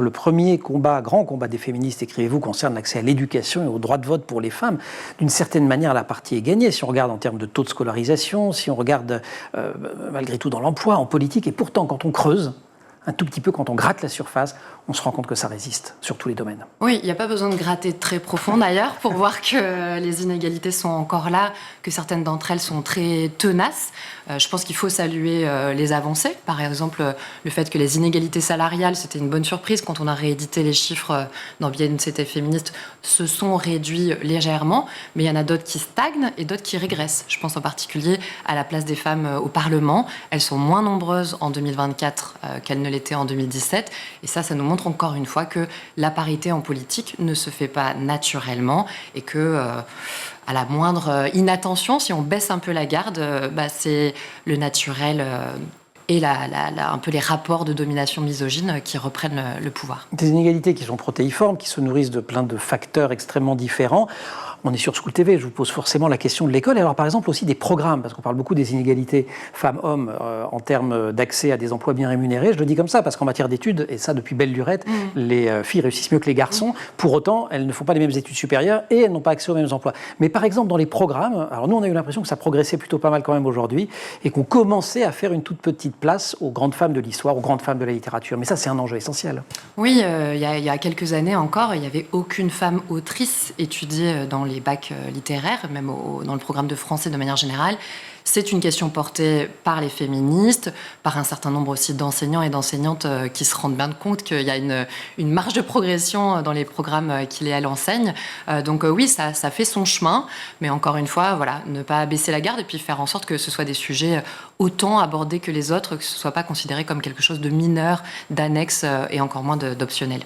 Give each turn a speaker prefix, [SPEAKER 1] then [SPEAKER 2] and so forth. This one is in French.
[SPEAKER 1] Le premier combat, grand combat des féministes, écrivez-vous, concerne l'accès à l'éducation et au droit de vote pour les femmes. D'une certaine manière, la partie est gagnée. Si on regarde en termes de taux de scolarisation, si on regarde malgré tout dans l'emploi, en politique, et pourtant quand on creuse, un tout petit peu, quand on gratte la surface, on se rend compte que ça résiste sur tous les domaines.
[SPEAKER 2] Oui, il n'y a pas besoin de gratter très profond d'ailleurs pour voir que les inégalités sont encore là, que certaines d'entre elles sont très tenaces. Je pense qu'il faut saluer les avancées. Par exemple, le fait que les inégalités salariales, c'était une bonne surprise quand on a réédité les chiffres dans Bien une société féministe, se sont réduits légèrement, mais il y en a d'autres qui stagnent et d'autres qui régressent. Je pense en particulier à la place des femmes au Parlement. Elles sont moins nombreuses en 2024 qu'elles ne l'étaient en 2017, et ça nous montre encore une fois que la parité en politique ne se fait pas naturellement et que à la moindre inattention, si on baisse un peu la garde, c'est le naturel et un peu les rapports de domination misogyne qui reprennent le pouvoir.
[SPEAKER 1] Des inégalités qui sont protéiformes, qui se nourrissent de plein de facteurs extrêmement différents. On est sur School TV, je vous pose forcément la question de l'école. Et alors, par exemple, aussi des programmes, parce qu'on parle beaucoup des inégalités femmes-hommes en termes d'accès à des emplois bien rémunérés. Je le dis comme ça, parce qu'en matière d'études, et ça depuis belle lurette, les filles réussissent mieux que les garçons. Pour autant, elles ne font pas les mêmes études supérieures et elles n'ont pas accès aux mêmes emplois. Mais par exemple, dans les programmes, alors nous, on a eu l'impression que ça progressait plutôt pas mal quand même aujourd'hui, et qu'on commençait à faire une toute petite place aux grandes femmes de l'histoire, aux grandes femmes de la littérature. Mais ça, c'est un enjeu essentiel.
[SPEAKER 2] Oui, il y a quelques années encore, il n'y avait aucune femme autrice étudiée dans les bacs littéraires, même dans le programme de français de manière générale. C'est une question portée par les féministes, par un certain nombre aussi d'enseignants et d'enseignantes qui se rendent bien compte qu'il y a une marge de progression dans les programmes qu'elles enseignent. Donc oui, ça fait son chemin, mais encore une fois, voilà, ne pas baisser la garde et puis faire en sorte que ce soit des sujets autant abordés que les autres, que ce ne soit pas considéré comme quelque chose de mineur, d'annexe et encore moins d'optionnel.